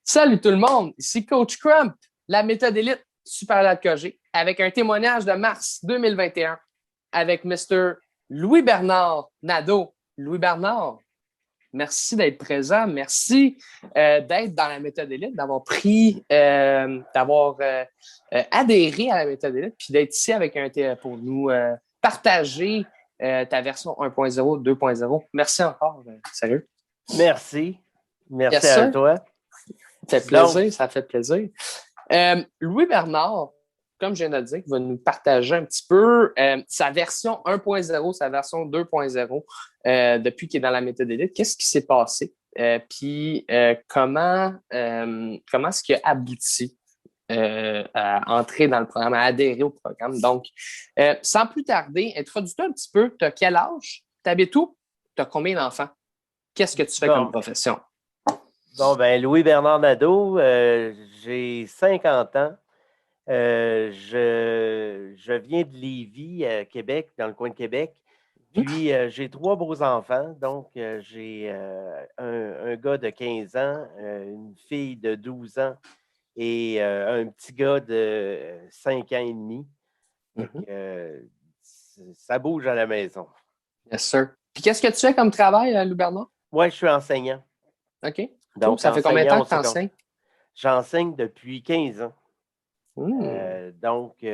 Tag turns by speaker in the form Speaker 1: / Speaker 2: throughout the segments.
Speaker 1: Salut tout le monde, ici Coach Crump, la méthode élite Super KG, avec un témoignage de mars 2021 avec Mr. Louis-Bernard Nadeau. Louis-Bernard, merci d'être présent, merci d'être dans la méthode élite, d'avoir adhéré à la méthode élite, puis d'être ici avec pour nous partager ta version 1.0, 2.0. Merci encore, sérieux.
Speaker 2: Merci. Merci
Speaker 1: Yes,
Speaker 2: à
Speaker 1: sir.
Speaker 2: toi.
Speaker 1: Ça fait plaisir, ça fait plaisir. Louis-Bernard, comme je viens de le dire, va nous partager un petit peu sa version 1.0, sa version 2.0 depuis qu'il est dans la méthode élite. Qu'est-ce qui s'est passé? Puis comment est-ce qu'il a abouti à entrer dans le programme, à adhérer au programme? Donc, sans plus tarder, introduis-toi un petit peu. Tu as quel âge? Tu habites où? Tu as combien d'enfants? Qu'est-ce que tu fais comme profession?
Speaker 2: Bon, ben Louis-Bernard Nadeau, j'ai 50 ans. Je viens de Lévis, Québec, dans le coin de Québec. Puis, j'ai 3 beaux enfants. Donc, j'ai un gars de 15 ans, une fille de 12 ans et un petit gars de 5 ans et demi. Donc, ça bouge à la maison.
Speaker 1: Yes, sir. Puis, qu'est-ce que tu fais comme travail, Louis-Bernard?
Speaker 2: Oui, je suis enseignant.
Speaker 1: OK.
Speaker 2: Donc,
Speaker 1: cool. Ça fait combien de temps que tu enseignes?
Speaker 2: J'enseigne depuis 15 ans. Donc,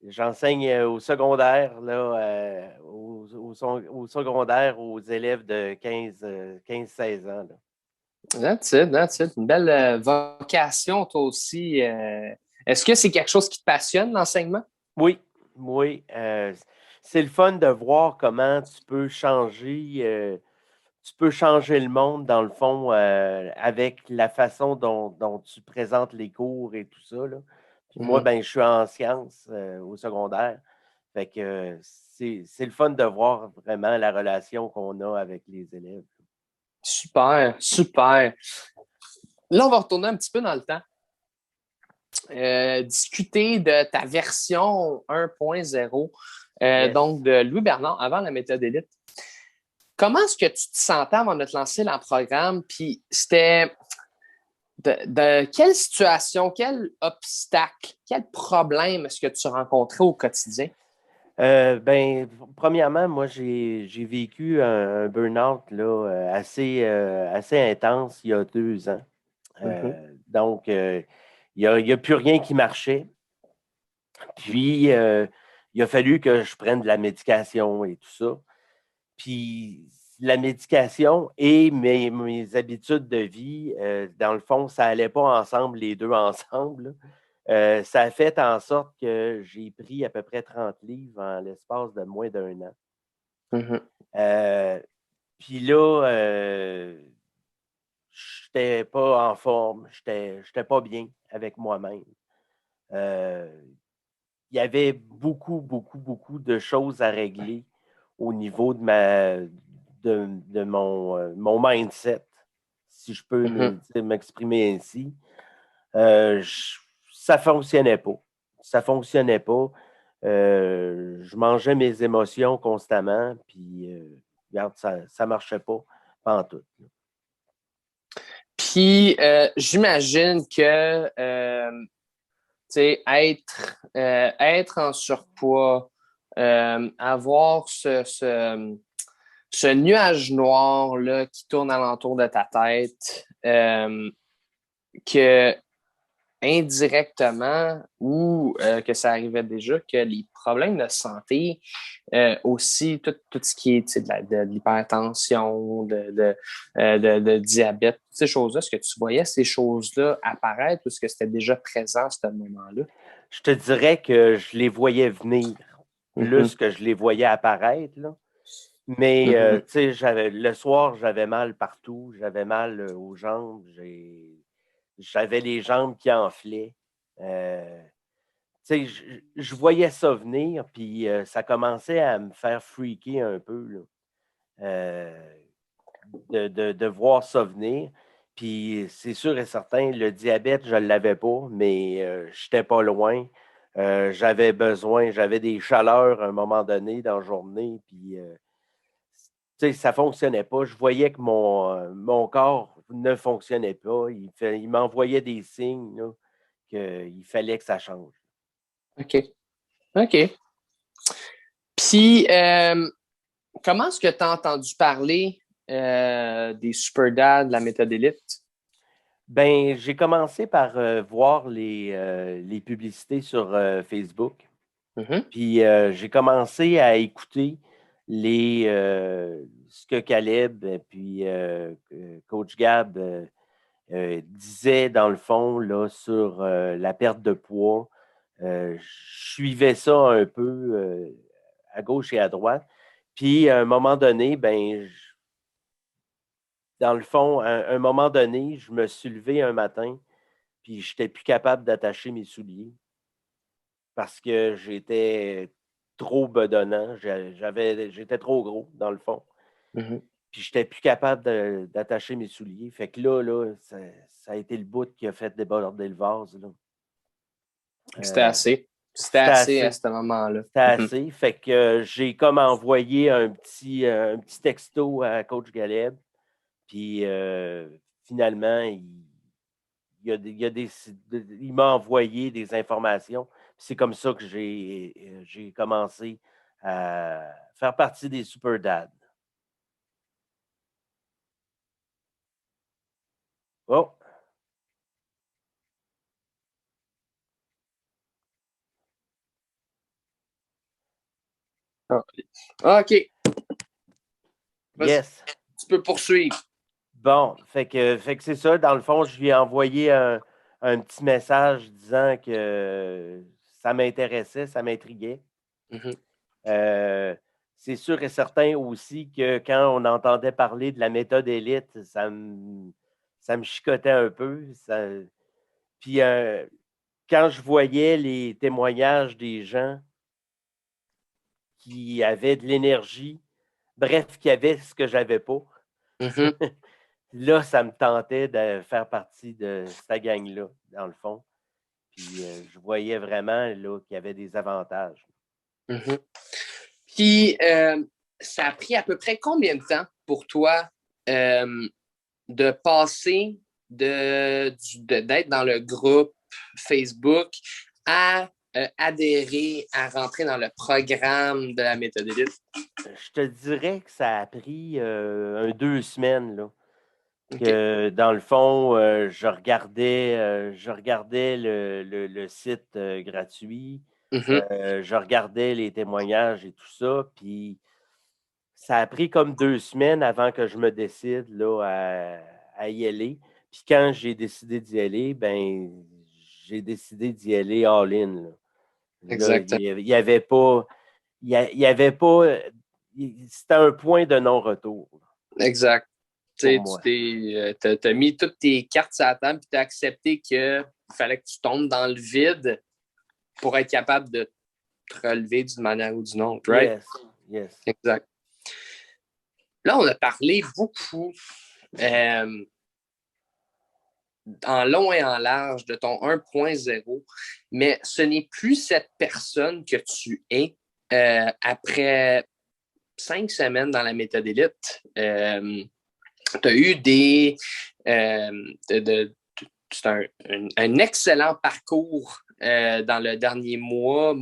Speaker 2: j'enseigne au secondaire, là, au secondaire aux élèves de 15-16 ans. Là.
Speaker 1: That's it. Une belle vocation, toi aussi. Est-ce que c'est quelque chose qui te passionne, l'enseignement?
Speaker 2: Oui. C'est le fun de voir comment tu peux changer le monde, dans le fond, avec la façon dont tu présentes les cours et tout ça. Là. Puis moi, ben, je suis en sciences au secondaire. Fait que c'est le fun de voir vraiment la relation qu'on a avec les élèves.
Speaker 1: Super. Là, on va retourner un petit peu dans le temps. Discuter de ta version 1.0,
Speaker 2: Yes.
Speaker 1: donc de Louis-Bernard avant la méthode élite. Comment est-ce que tu te sentais avant de te lancer dans le programme? Puis c'était de quelle situation, quel obstacle, quel problème est-ce que tu rencontrais au quotidien?
Speaker 2: Ben, premièrement, moi, j'ai vécu un burn-out là, assez intense il y a 2 ans. Donc, il n'y a plus rien qui marchait. Puis, il a fallu que je prenne de la médication et tout ça. Puis, la médication et mes habitudes de vie, dans le fond, ça n'allait pas ensemble, les deux ensemble. Ça a fait en sorte que j'ai pris à peu près 30 livres en l'espace de moins d'1 an. Puis là, je n'étais pas en forme, je n'étais pas bien avec moi-même. Il y avait beaucoup de choses à régler au niveau de mon mindset, si je peux m'exprimer ainsi. Ça ne fonctionnait pas. Je mangeais mes émotions constamment, puis regarde, ça ne marchait pas en tout.
Speaker 1: Puis, j'imagine que être en surpoids, avoir ce nuage noir là, qui tourne alentour de ta tête, que indirectement ou que ça arrivait déjà, que les problèmes de santé, aussi tout ce qui est de l'hypertension, de diabète, toutes ces choses-là, est-ce que tu voyais ces choses-là apparaître ou est-ce que c'était déjà présent à ce moment-là?
Speaker 2: Je te dirais que je les voyais venir plus que je les voyais apparaître. Là. Mais tu sais, le soir, j'avais mal partout, j'avais mal aux jambes, j'avais les jambes qui enflaient. Tu sais, je voyais ça venir, puis ça commençait à me faire freaker un peu, là, de voir ça venir. Puis c'est sûr et certain, le diabète, je ne l'avais pas, mais je n'étais pas loin. J'avais des chaleurs à un moment donné dans la journée, puis tu sais, ça ne fonctionnait pas. Je voyais que mon corps ne fonctionnait pas. Il m'envoyait des signes là, qu'il fallait que ça change.
Speaker 1: OK. OK. Puis, comment est-ce que tu as entendu parler des Super Dads, de la méthode élite?
Speaker 2: Ben, j'ai commencé par voir les publicités sur Facebook.
Speaker 1: Mm-hmm.
Speaker 2: Puis j'ai commencé à écouter ce que Caleb et puis Coach Gab disaient dans le fond là, sur la perte de poids. Je suivais ça un peu à gauche et à droite. Puis à un moment donné, dans le fond, à un moment donné, je me suis levé un matin, puis je n'étais plus capable d'attacher mes souliers parce que j'étais trop bedonnant. J'étais trop gros, dans le fond.
Speaker 1: Mm-hmm.
Speaker 2: Puis je n'étais plus capable d'attacher mes souliers. Fait que là ça a été le bout qui a fait déborder le vase. Là.
Speaker 1: C'était assez. C'était assez à ce moment-là.
Speaker 2: C'était assez. Fait que j'ai comme envoyé un petit texto à Coach Galeb. Puis finalement, il m'a envoyé des informations. C'est comme ça que j'ai commencé à faire partie des Super Dads. Oh!
Speaker 1: OK.
Speaker 2: Yes!
Speaker 1: Tu peux poursuivre.
Speaker 2: Bon, fait que c'est ça. Dans le fond, je lui ai envoyé un petit message disant que ça m'intéressait, ça m'intriguait.
Speaker 1: Mm-hmm.
Speaker 2: C'est sûr et certain aussi que quand on entendait parler de la méthode élite, ça me chicotait un peu. Puis quand je voyais les témoignages des gens qui avaient de l'énergie, bref, qui avaient ce que je n'avais pas,
Speaker 1: Mm-hmm.
Speaker 2: là, ça me tentait de faire partie de cette gang-là, dans le fond. Puis je voyais vraiment là, qu'il y avait des avantages.
Speaker 1: Mm-hmm. Puis, ça a pris à peu près combien de temps pour toi de passer d'être dans le groupe Facebook à adhérer, à rentrer dans le programme de la méthode élite?
Speaker 2: Je te dirais que ça a pris 2 semaines, là.
Speaker 1: Okay.
Speaker 2: Que dans le fond, je regardais le site gratuit,
Speaker 1: Mm-hmm.
Speaker 2: je regardais les témoignages et tout ça, puis ça a pris comme 2 semaines avant que je me décide là, à y aller. Puis quand j'ai décidé d'y aller, j'ai décidé d'y aller all-in. Là. Là,
Speaker 1: Exactement.
Speaker 2: il y avait pas, c'était un point de non-retour
Speaker 1: Exact.
Speaker 2: pour
Speaker 1: Tu
Speaker 2: moi.
Speaker 1: t'as mis toutes tes cartes sur la table et tu as accepté qu'il fallait que tu tombes dans le vide pour être capable de te relever d'une manière ou d'une autre, right?
Speaker 2: Yes.
Speaker 1: Exact. Là, on a parlé beaucoup en long et en large de ton 1.0, mais ce n'est plus cette personne que tu es après 5 semaines dans la méthode élite. Tu as eu c'est un excellent parcours dans le dernier mois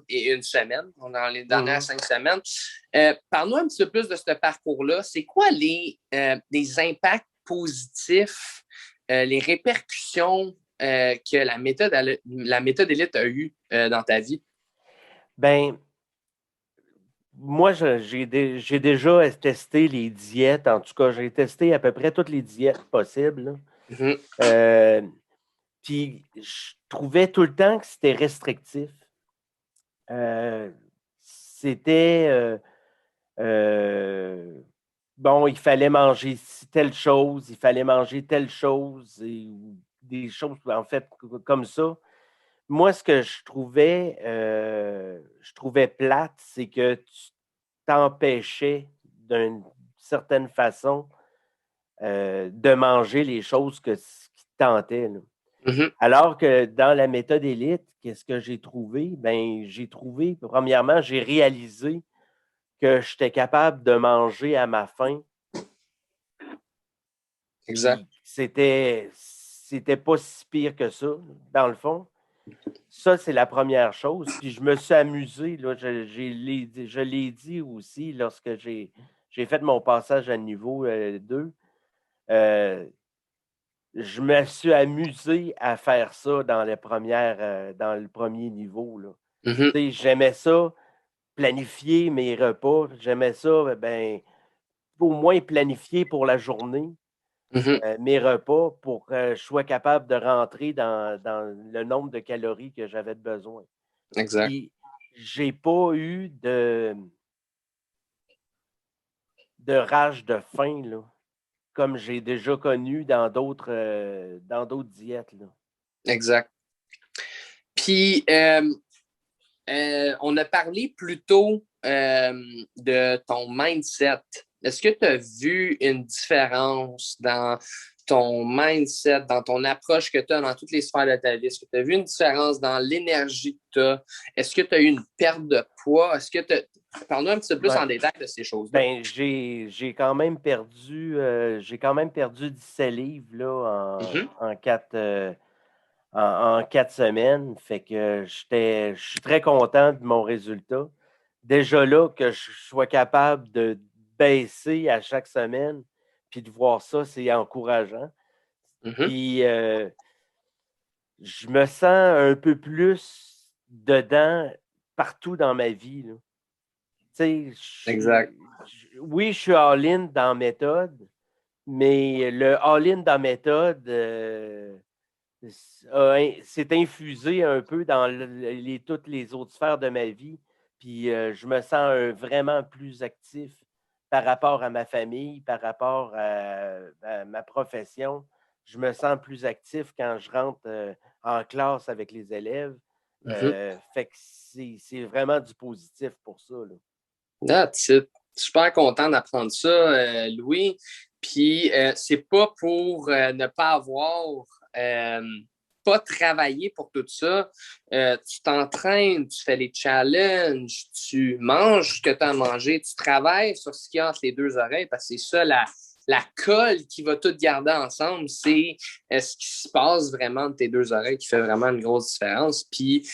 Speaker 1: et une semaine, dans les dernières 5 semaines. Parle-nous un petit peu plus de ce parcours-là. C'est quoi les impacts positifs, les répercussions que la méthode élite a eues dans ta vie?
Speaker 2: Moi, j'ai déjà testé les diètes. En tout cas, j'ai testé à peu près toutes les diètes possibles.
Speaker 1: Mm-hmm.
Speaker 2: Puis, je trouvais tout le temps que c'était restrictif. C'était bon, il fallait manger telle chose, il fallait manger telle chose, et des choses, en fait, comme ça. Moi, ce que je trouvais plate, c'est que tu t'empêchais d'une certaine façon de manger les choses qui te tentaient.
Speaker 1: Mm-hmm.
Speaker 2: Alors que dans la méthode élite, qu'est-ce que j'ai trouvé? Premièrement, j'ai réalisé que j'étais capable de manger à ma faim
Speaker 1: Exact.
Speaker 2: C'était pas si pire que ça, dans le fond. Ça, c'est la première chose. Puis je me suis amusé, là, je l'ai dit aussi lorsque j'ai fait mon passage à niveau 2. Je me suis amusé à faire ça dans dans le premier niveau, là.
Speaker 1: Mm-hmm.
Speaker 2: J'aimais ça, planifier mes repas. J'aimais ça, au moins planifier pour la journée
Speaker 1: Mm-hmm.
Speaker 2: mes repas pour que je sois capable de rentrer dans le nombre de calories que j'avais besoin.
Speaker 1: Exact.
Speaker 2: Puis, j'ai pas eu de rage de faim, là, comme j'ai déjà connu dans d'autres diètes, là.
Speaker 1: Exact. Puis, on a parlé plus tôt de ton mindset. Est-ce que tu as vu une différence dans ton mindset, dans ton approche que tu as dans toutes les sphères de ta vie? Est-ce que tu as vu une différence dans l'énergie que tu as? Est-ce que tu as eu une perte de poids? Est-ce que tu as... Parle-nous un petit peu plus en détail de ces choses-là.
Speaker 2: J'ai quand même perdu 17 livres là,
Speaker 1: Mm-hmm.
Speaker 2: en 4 semaines. Fait que je suis très content de mon résultat. Déjà là, que je sois capable de baisser à chaque semaine, puis de voir ça, c'est encourageant.
Speaker 1: Mm-hmm.
Speaker 2: Puis je me sens un peu plus dedans partout dans ma vie, là. Tu
Speaker 1: Exact.
Speaker 2: sais, oui, je suis all-in dans la méthode, mais le all-in dans la méthode s'est infusé un peu dans toutes les autres sphères de ma vie. Puis je me sens vraiment plus actif par rapport à ma famille, par rapport à ma profession. Je me sens plus actif quand je rentre en classe avec les élèves.
Speaker 1: Mm-hmm.
Speaker 2: Fait que c'est vraiment du positif pour ça, là.
Speaker 1: That's it. Super content d'apprendre ça, Louis. Puis, c'est pas pour ne pas avoir, euh, pas travailler pour tout ça. Tu t'entraînes, tu fais les challenges, tu manges ce que tu as mangé, tu travailles sur ce qu'il y a entre les deux oreilles parce que c'est ça la colle qui va tout garder ensemble. C'est ce qui se passe vraiment de tes deux oreilles qui fait vraiment une grosse différence. Puis,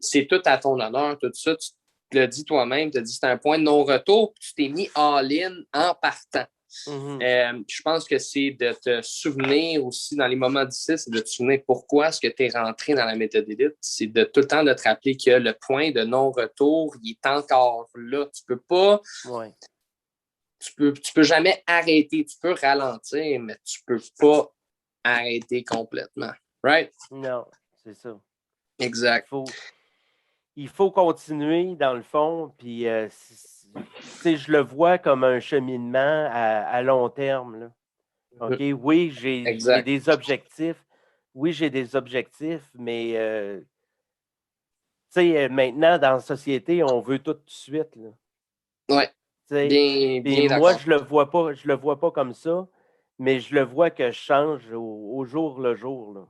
Speaker 1: c'est tout à ton honneur, tout ça. Tu l'as dit toi-même, tu as dit que c'était un point de non-retour, puis tu t'es mis all-in en partant. Je pense que c'est de te souvenir aussi dans les moments difficiles, c'est de te souvenir pourquoi est-ce que tu es rentré dans la méthode élite. C'est de tout le temps de te rappeler que le point de non-retour, il est encore là. Tu peux pas,
Speaker 2: Ouais.
Speaker 1: tu peux jamais arrêter. Tu peux ralentir, mais tu peux pas arrêter complètement. Right?
Speaker 2: Non, c'est ça.
Speaker 1: Exact.
Speaker 2: Il faut continuer dans le fond, puis je le vois comme un cheminement à long terme, là. OK, oui, j'ai
Speaker 1: Exact.
Speaker 2: des objectifs. Oui, j'ai des objectifs, mais maintenant, dans la société, on veut tout de suite, là.
Speaker 1: Ouais. Bien,
Speaker 2: Puis
Speaker 1: bien
Speaker 2: moi,
Speaker 1: d'accord.
Speaker 2: je le vois pas comme ça, mais je le vois que je change au jour le jour, là.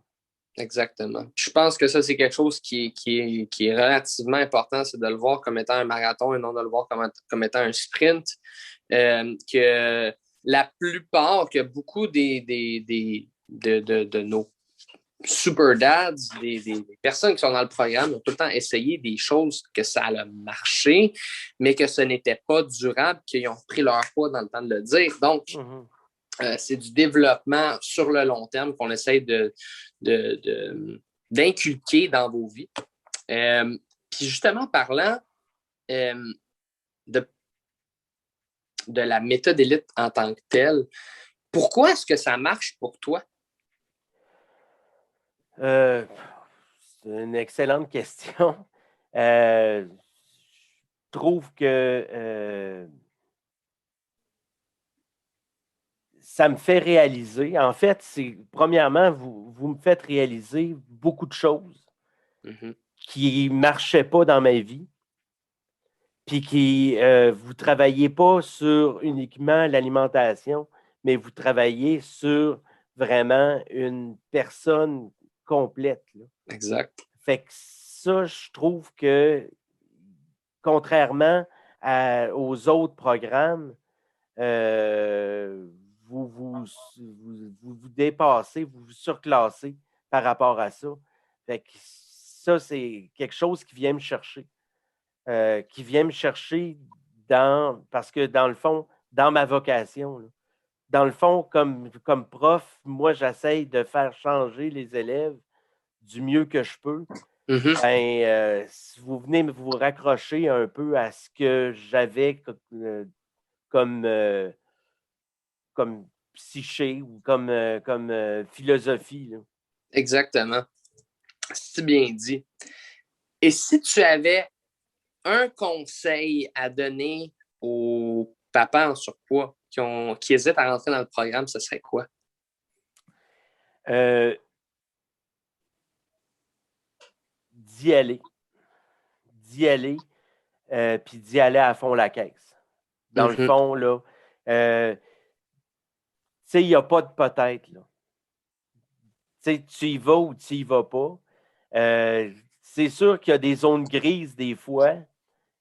Speaker 1: Exactement. Je pense que ça, c'est quelque chose qui est relativement important, c'est de le voir comme étant un marathon et non de le voir comme étant un sprint. Que la plupart, que beaucoup de nos super dads, des personnes qui sont dans le programme, ont tout le temps essayé des choses que ça a marché, mais que ce n'était pas durable, qu'ils ont pris leur poids dans le temps de le dire. Donc, c'est du développement sur le long terme qu'on essaye d'inculquer dans vos vies. Puis justement, parlant euh, de, de la méthode élite en tant que telle, pourquoi est-ce que ça marche pour toi?
Speaker 2: C'est une excellente question. Je trouve que ça me fait réaliser. En fait, premièrement, vous me faites réaliser beaucoup de choses qui ne marchaient pas dans ma vie, puis qui vous ne travaillez pas sur uniquement l'alimentation, mais vous travaillez sur vraiment une personne complète, là.
Speaker 1: Exact.
Speaker 2: Fait que ça, je trouve que contrairement aux autres programmes, vous dépassez, vous vous surclassez par rapport à ça. Fait que ça, c'est quelque chose qui vient me chercher. Parce que dans le fond, dans ma vocation, là, dans le fond, comme prof, moi, j'essaye de faire changer les élèves du mieux que je peux. Si vous venez vous raccrocher un peu à ce que j'avais comme psyché ou comme philosophie. Là.
Speaker 1: Exactement. C'est bien dit. Et si tu avais un conseil à donner aux papas en surpoids qui hésitent à rentrer dans le programme, ce serait quoi?
Speaker 2: D'y aller. Puis d'y aller à fond la caisse. Dans le fond, là, tu sais, il n'y a pas de peut-être, là. Tu sais, tu y vas ou tu y vas pas. C'est sûr qu'il y a des zones grises des fois,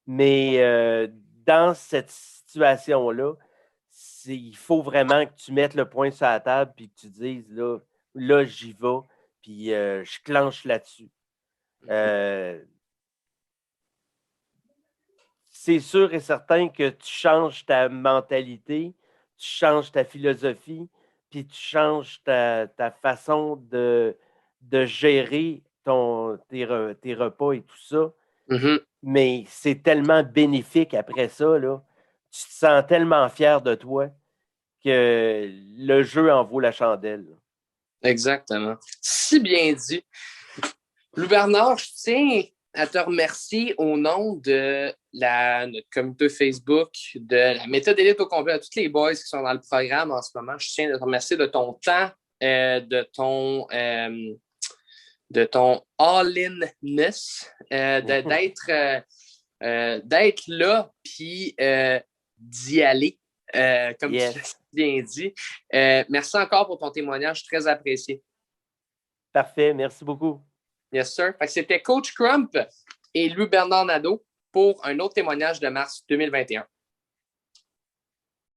Speaker 2: mais dans cette situation-là, il faut vraiment que tu mettes le poing sur la table et que tu dises, là j'y vais, puis je clenche là-dessus. C'est sûr et certain que tu changes ta mentalité, tu changes ta philosophie, puis tu changes ta façon de gérer tes repas et tout ça. Mais c'est tellement bénéfique après ça, là. Tu te sens tellement fier de toi que le jeu en vaut la chandelle.
Speaker 1: Exactement. Si bien dit. Louis Bernard, je tiens à te remercier au nom de notre communauté Facebook, de la méthode élite au complet, à tous les boys qui sont dans le programme en ce moment. Je tiens à te remercier de ton temps, de ton all-in-ness, d'être là, puis d'y aller, comme tu l'as bien dit. Merci encore pour ton témoignage, très apprécié.
Speaker 2: Parfait, merci beaucoup.
Speaker 1: Yes, sir. C'était Coach Crump et Louis Bernard Nadeau pour un autre témoignage de mars 2021.